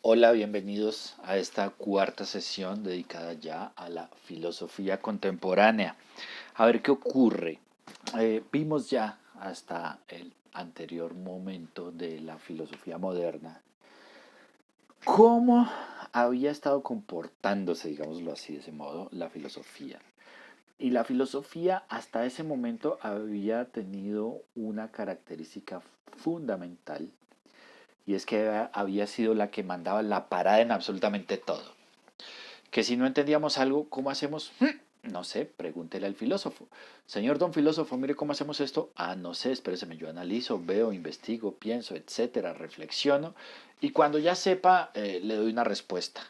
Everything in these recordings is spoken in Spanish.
Hola, bienvenidos a esta cuarta sesión dedicada ya a la filosofía contemporánea. A ver qué ocurre. Vimos ya hasta el anterior momento de la filosofía moderna cómo había estado comportándose, digámoslo así, de ese modo, la filosofía. Y la filosofía hasta ese momento había tenido una característica fundamental y es que había sido la que mandaba la parada en absolutamente todo. Que si no entendíamos algo, ¿cómo hacemos? No sé, pregúntele al filósofo. Señor don filósofo, mire cómo hacemos esto. Ah, no sé, espérese, yo analizo, veo, investigo, pienso, etcétera, reflexiono. Y cuando ya sepa, le doy una respuesta.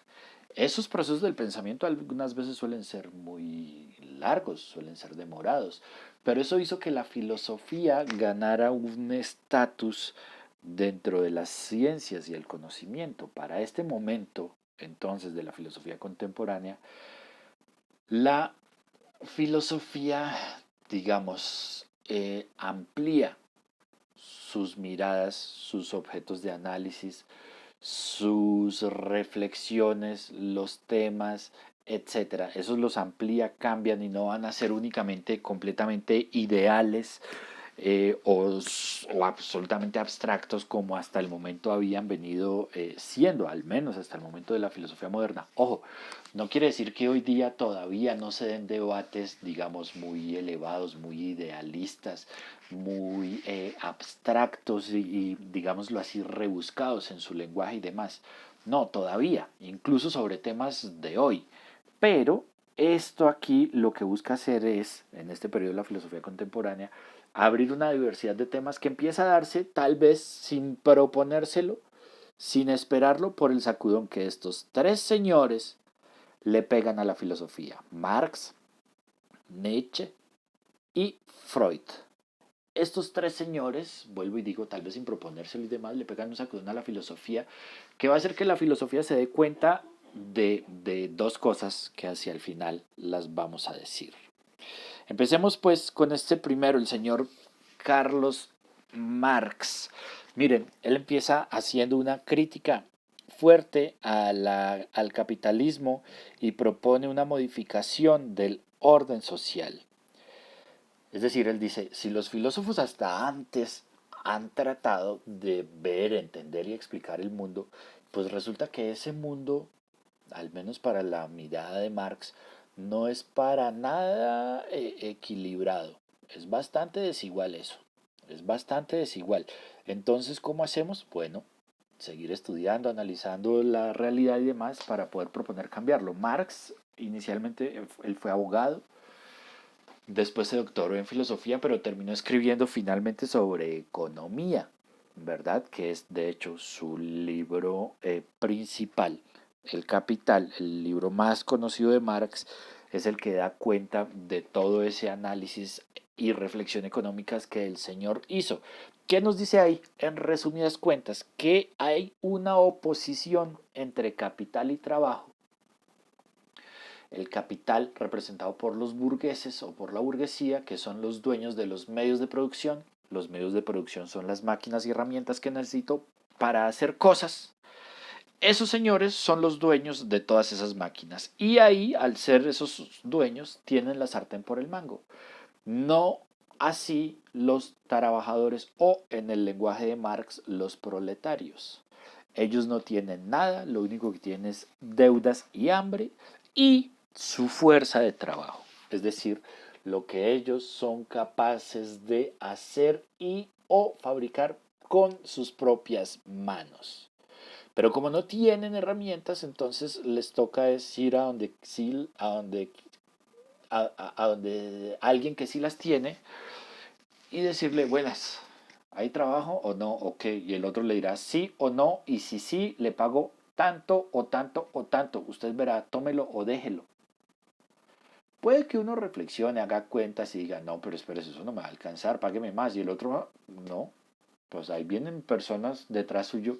Esos procesos del pensamiento algunas veces suelen ser muy largos, suelen ser demorados, pero eso hizo que la filosofía ganara un estatus dentro de las ciencias y el conocimiento. Para este momento, entonces, de la filosofía contemporánea, la filosofía, digamos, amplía sus miradas, sus objetos de análisis, sus reflexiones, los temas, etcétera. Esos los amplía, cambian y no van a ser únicamente completamente ideales o absolutamente abstractos como hasta el momento habían venido siendo, al menos hasta el momento de la filosofía moderna. Ojo, no quiere decir que hoy día todavía no se den debates, digamos, muy elevados, muy idealistas, muy abstractos y, digámoslo así, rebuscados en su lenguaje y demás. No, todavía, incluso sobre temas de hoy. Pero esto aquí lo que busca hacer es, en este periodo de la filosofía contemporánea, abrir una diversidad de temas que empieza a darse tal vez sin proponérselo, sin esperarlo, por el sacudón que estos tres señores le pegan a la filosofía. Marx, Nietzsche y Freud. Estos tres señores, vuelvo y digo, tal vez sin proponérselo y demás, le pegan un sacudón a la filosofía que va a hacer que la filosofía se dé cuenta de dos cosas que hacia el final las vamos a decir. Empecemos pues con este primero, el señor Carlos Marx. Miren, él empieza haciendo una crítica fuerte al capitalismo y propone una modificación del orden social. Es decir, él dice, si los filósofos hasta antes han tratado de ver, entender y explicar el mundo, pues resulta que ese mundo, al menos para la mirada de Marx, no es para nada equilibrado. Es bastante desigual eso. Es bastante desigual. Entonces, ¿cómo hacemos? Bueno, seguir estudiando, analizando la realidad y demás para poder proponer cambiarlo. Marx, inicialmente, él fue abogado, después se doctoró en filosofía, pero terminó escribiendo finalmente sobre economía, ¿verdad? Que es de hecho su libro principal. El Capital, el libro más conocido de Marx, es el que da cuenta de todo ese análisis y reflexión económicas que el señor hizo. ¿Qué nos dice ahí? En resumidas cuentas, que hay una oposición entre capital y trabajo. El capital representado por los burgueses o por la burguesía, que son los dueños de los medios de producción. Los medios de producción son las máquinas y herramientas que necesito para hacer cosas. Esos señores son los dueños de todas esas máquinas. Y ahí, al ser esos dueños, tienen la sartén por el mango. No así los trabajadores o, en el lenguaje de Marx, los proletarios. Ellos no tienen nada, lo único que tienen es deudas y hambre y su fuerza de trabajo. Es decir, lo que ellos son capaces de hacer y o fabricar con sus propias manos. Pero como no tienen herramientas, entonces les toca es ir a donde alguien que sí las tiene y decirle, buenas, ¿hay trabajo o no? Ok, y el otro le dirá sí o no, y si sí, le pago tanto o tanto o tanto. Usted verá, tómelo o déjelo. Puede que uno reflexione, haga cuentas y diga, no, pero espérese, eso no me va a alcanzar, págueme más. Y el otro, no, pues ahí vienen personas detrás suyo,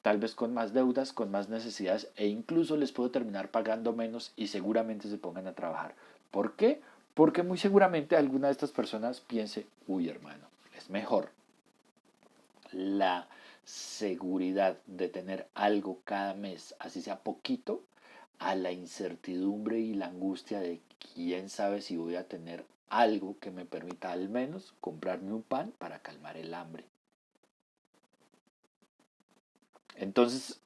tal vez con más deudas, con más necesidades, e incluso les puedo terminar pagando menos y seguramente se pongan a trabajar. ¿Por qué? Porque muy seguramente alguna de estas personas piense, uy hermano, es mejor la seguridad de tener algo cada mes, así sea poquito, a la incertidumbre y la angustia de quién sabe si voy a tener algo que me permita al menos comprarme un pan para calmar el hambre. Entonces,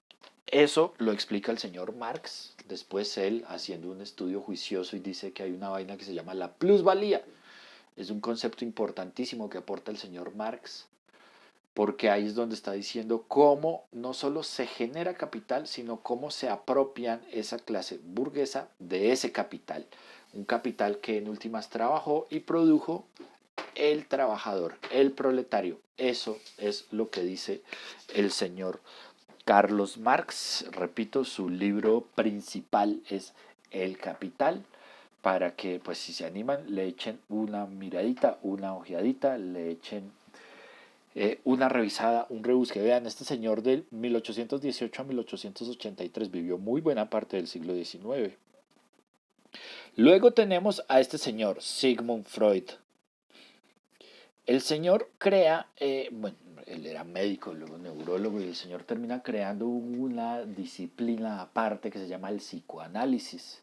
eso lo explica el señor Marx. Después él, haciendo un estudio juicioso, y dice que hay una vaina que se llama la plusvalía. Es un concepto importantísimo que aporta el señor Marx, porque ahí es donde está diciendo cómo no solo se genera capital, sino cómo se apropian esa clase burguesa de ese capital. Un capital que en últimas trabajó y produjo el trabajador, el proletario. Eso es lo que dice el señor Carlos Marx. Repito, su libro principal es El Capital, para que pues si se animan le echen una miradita, una ojeadita, le echen una revisada, un rebusque. Vean, este señor del 1818 a 1883 vivió muy buena parte del siglo XIX. Luego tenemos a este señor, Sigmund Freud. El señor crea, bueno, él era médico, luego neurólogo, y el señor termina creando una disciplina aparte que se llama el psicoanálisis.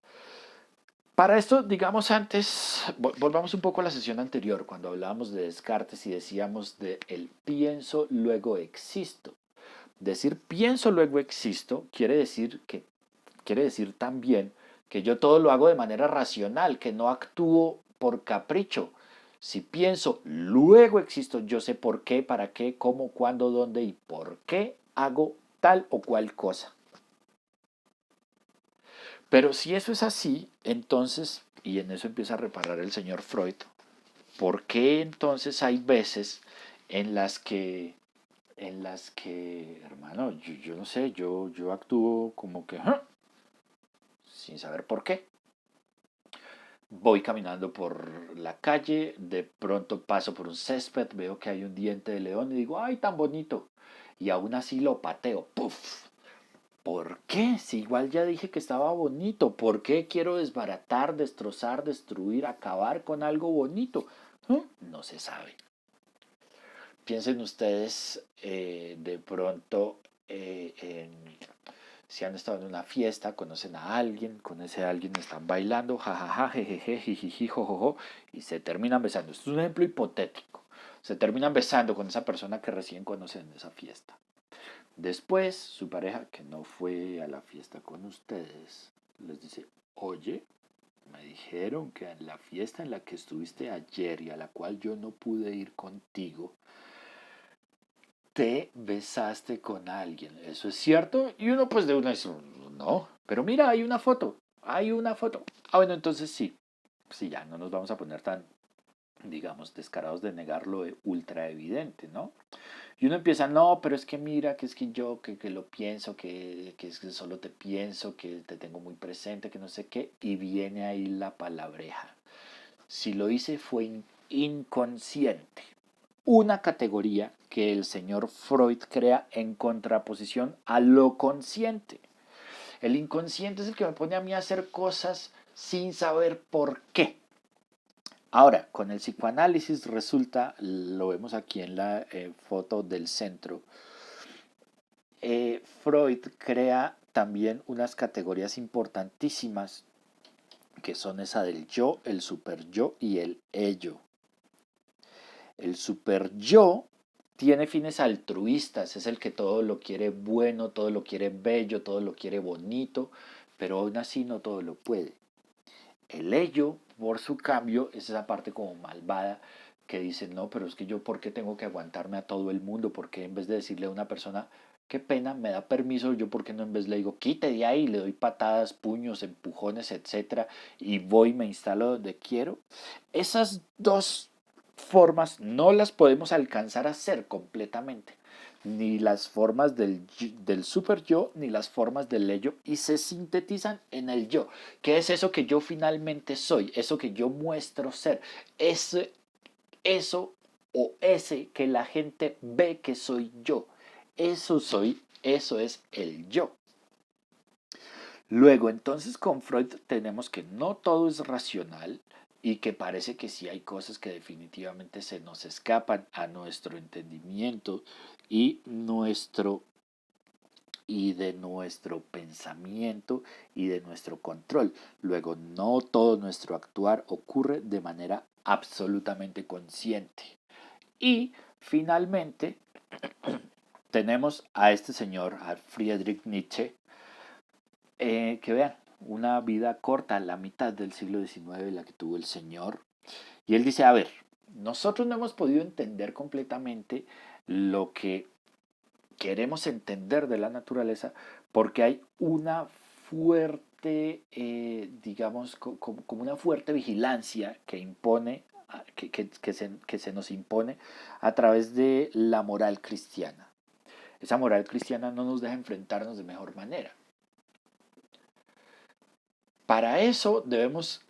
Para esto, digamos antes, volvamos un poco a la sesión anterior, cuando hablábamos de Descartes y decíamos de el pienso, luego existo. Decir pienso, luego existo quiere decir también que yo todo lo hago de manera racional, que no actúo por capricho. Si pienso, luego existo, yo sé por qué, para qué, cómo, cuándo, dónde y por qué hago tal o cual cosa. Pero si eso es así, entonces, y en eso empieza a reparar el señor Freud, ¿por qué entonces hay veces en las que, hermano, yo no sé, yo actúo como que, sin saber por qué? Voy caminando por la calle, de pronto paso por un césped, veo que hay un diente de león y digo, ¡ay, tan bonito! Y aún así lo pateo, ¡puf! ¿Por qué? Si igual ya dije que estaba bonito, ¿por qué quiero desbaratar, destrozar, destruir, acabar con algo bonito? No se sabe. Piensen ustedes de pronto si han estado en una fiesta, conocen a alguien, con ese alguien están bailando, jajaja, jejeje, jijiji, jojojo, y se terminan besando. Esto es un ejemplo hipotético. Se terminan besando con esa persona que recién conocen en esa fiesta. Después, su pareja, que no fue a la fiesta con ustedes, les dice, oye, me dijeron que en la fiesta en la que estuviste ayer y a la cual yo no pude ir contigo, te besaste con alguien. ¿Eso es cierto? Y uno pues de una dice, no, pero mira, hay una foto. Ah, bueno, entonces sí, sí, ya no nos vamos a poner tan, digamos, descarados de negar lo ultra evidente, ¿no? Y uno empieza, no, pero es que mira, que es que yo, que lo pienso, que es que solo te pienso, que te tengo muy presente, que no sé qué, y viene ahí la palabreja. Si lo hice fue inconsciente. Una categoría que el señor Freud crea en contraposición a lo consciente. El inconsciente es el que me pone a mí a hacer cosas sin saber por qué. Ahora, con el psicoanálisis resulta, lo vemos aquí en la foto del centro, Freud crea también unas categorías importantísimas que son esa del yo, el superyo y el ello. El superyo tiene fines altruistas, es el que todo lo quiere bueno, todo lo quiere bello, todo lo quiere bonito, pero aún así no todo lo puede. El ello, por su cambio, es esa parte como malvada que dice, no, pero es que yo, ¿por qué tengo que aguantarme a todo el mundo? ¿Por qué en vez de decirle a una persona, qué pena, me da permiso, yo por qué no en vez le digo, quite de ahí, le doy patadas, puños, empujones, etcétera, y voy y me instalo donde quiero? Esas dos formas no las podemos alcanzar a hacer completamente, ni las formas del super yo, ni las formas del ello, y se sintetizan en el yo. ¿Qué es eso que yo finalmente soy? Eso que yo muestro ser. Eso o ese que la gente ve que soy yo. Eso soy, eso es el yo. Luego, entonces, con Freud tenemos que no todo es racional y que parece que sí hay cosas que definitivamente se nos escapan a nuestro entendimiento, y de nuestro pensamiento y de nuestro control. Luego, no todo nuestro actuar ocurre de manera absolutamente consciente. Y finalmente tenemos a este señor, a Friedrich Nietzsche, que vean, una vida corta, la mitad del siglo XIX la que tuvo el señor. Y él dice, a ver, nosotros no hemos podido entender completamente lo que queremos entender de la naturaleza porque hay una fuerte, digamos, como una fuerte vigilancia que impone, que se nos impone a través de la moral cristiana. Esa moral cristiana no nos deja enfrentarnos de mejor manera. Para eso debemos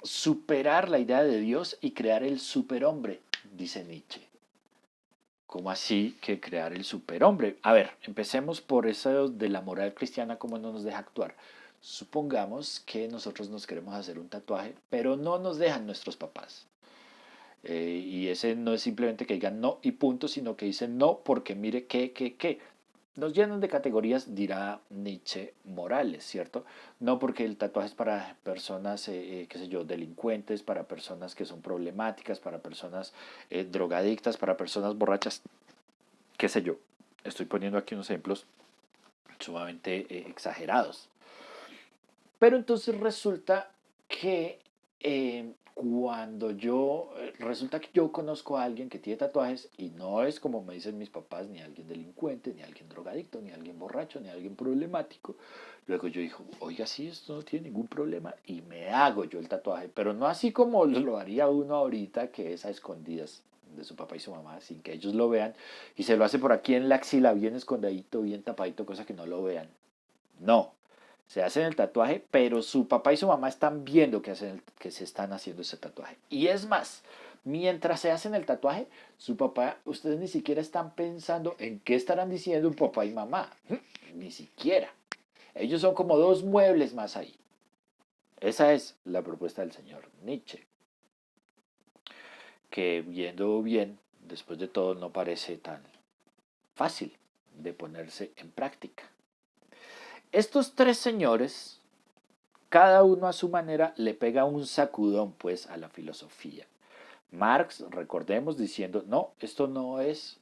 superar la idea de Dios y crear el superhombre, dice Nietzsche. ¿Cómo así que crear el superhombre? A ver, empecemos por eso de la moral cristiana, cómo no nos deja actuar. Supongamos que nosotros nos queremos hacer un tatuaje, pero no nos dejan nuestros papás. Y ese no es simplemente que digan no y punto, sino que dicen no porque mire qué. Nos llenan de categorías, dirá Nietzsche, morales, ¿cierto? No porque el tatuaje es para personas, qué sé yo, delincuentes, para personas que son problemáticas, para personas drogadictas, para personas borrachas, qué sé yo. Estoy poniendo aquí unos ejemplos sumamente exagerados. Pero entonces resulta que resulta que yo conozco a alguien que tiene tatuajes y no es como me dicen mis papás, ni alguien delincuente, ni alguien drogadicto, ni alguien borracho, ni alguien problemático. Luego yo digo, oiga, sí, esto no tiene ningún problema y me hago yo el tatuaje, pero no así como lo haría uno ahorita, que es a escondidas de su papá y su mamá, sin que ellos lo vean, y se lo hace por aquí en la axila, bien escondidito, bien tapadito, cosa que no lo vean. No, se hacen el tatuaje, pero su papá y su mamá están viendo que se están haciendo ese tatuaje. Y es más, mientras se hacen el tatuaje, su papá, ustedes ni siquiera están pensando en qué estarán diciendo un papá y mamá. Ni siquiera. Ellos son como dos muebles más ahí. Esa es la propuesta del señor Nietzsche, que viendo bien, después de todo, no parece tan fácil de ponerse en práctica. Estos tres señores, cada uno a su manera, le pega un sacudón pues a la filosofía. Marx, recordemos, diciendo, no, esto no es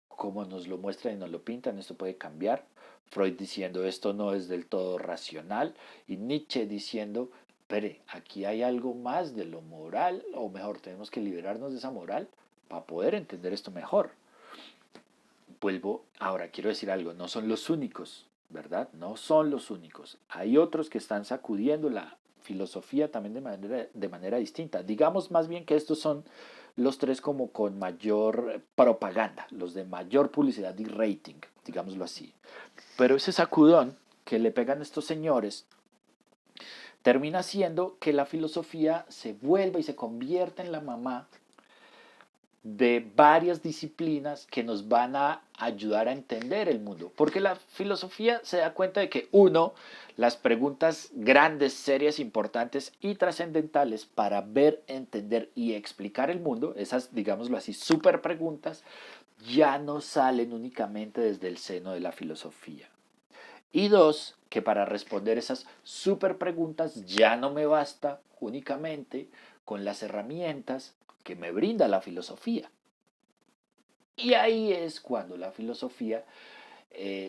como nos lo muestran y nos lo pintan, esto puede cambiar. Freud diciendo, esto no es del todo racional. Y Nietzsche diciendo, pero aquí hay algo más de lo moral, o mejor, tenemos que liberarnos de esa moral para poder entender esto mejor. Vuelvo, ahora quiero decir algo, no son los únicos, ¿verdad? No son los únicos. Hay otros que están sacudiendo la filosofía también de manera distinta. Digamos más bien que estos son los tres como con mayor propaganda, los de mayor publicidad y rating, digámoslo así. Pero ese sacudón que le pegan estos señores termina siendo que la filosofía se vuelva y se convierta en la mamá de varias disciplinas que nos van a ayudar a entender el mundo. Porque la filosofía se da cuenta de que, uno, las preguntas grandes, serias, importantes y trascendentales para ver, entender y explicar el mundo, esas, digámoslo así, super preguntas, ya no salen únicamente desde el seno de la filosofía. Y dos, que para responder esas super preguntas ya no me basta únicamente con las herramientas que me brinda la filosofía. Y ahí es cuando la filosofía,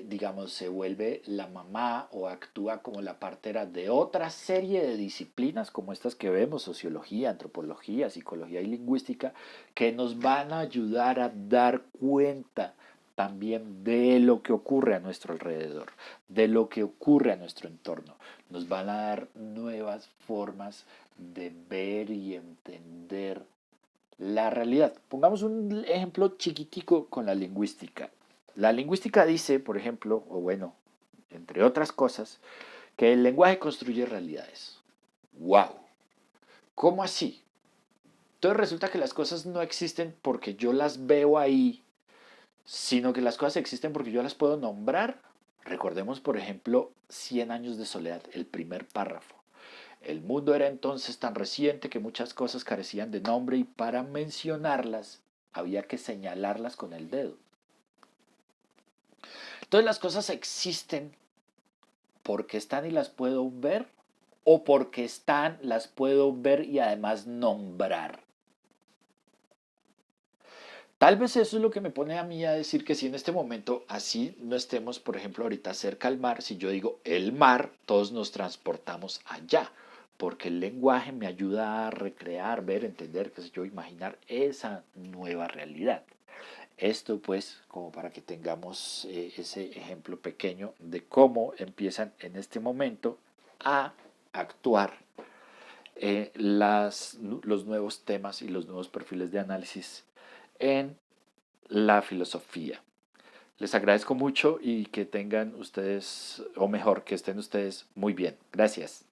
digamos, se vuelve la mamá o actúa como la partera de otra serie de disciplinas como estas que vemos, sociología, antropología, psicología y lingüística, que nos van a ayudar a dar cuenta también de lo que ocurre a nuestro alrededor, de lo que ocurre a nuestro entorno. Nos van a dar nuevas formas de ver y entender la realidad. Pongamos un ejemplo chiquitico con la lingüística. La lingüística dice, por ejemplo, o bueno, entre otras cosas, que el lenguaje construye realidades. ¡Wow! ¿Cómo así? Entonces resulta que las cosas no existen porque yo las veo ahí, sino que las cosas existen porque yo las puedo nombrar. Recordemos, por ejemplo, 100 años de soledad, el primer párrafo. El mundo era entonces tan reciente que muchas cosas carecían de nombre y para mencionarlas había que señalarlas con el dedo. Entonces las cosas existen porque están y las puedo ver, o porque están, las puedo ver y además nombrar. Tal vez eso es lo que me pone a mí a decir que si en este momento así no estemos, por ejemplo, ahorita cerca al mar, si yo digo el mar, todos nos transportamos allá, porque el lenguaje me ayuda a recrear, ver, entender, qué sé yo, imaginar esa nueva realidad. Esto pues como para que tengamos ese ejemplo pequeño de cómo empiezan en este momento a actuar los nuevos temas y los nuevos perfiles de análisis en la filosofía. Les agradezco mucho y que tengan ustedes, o mejor, que estén ustedes muy bien. Gracias.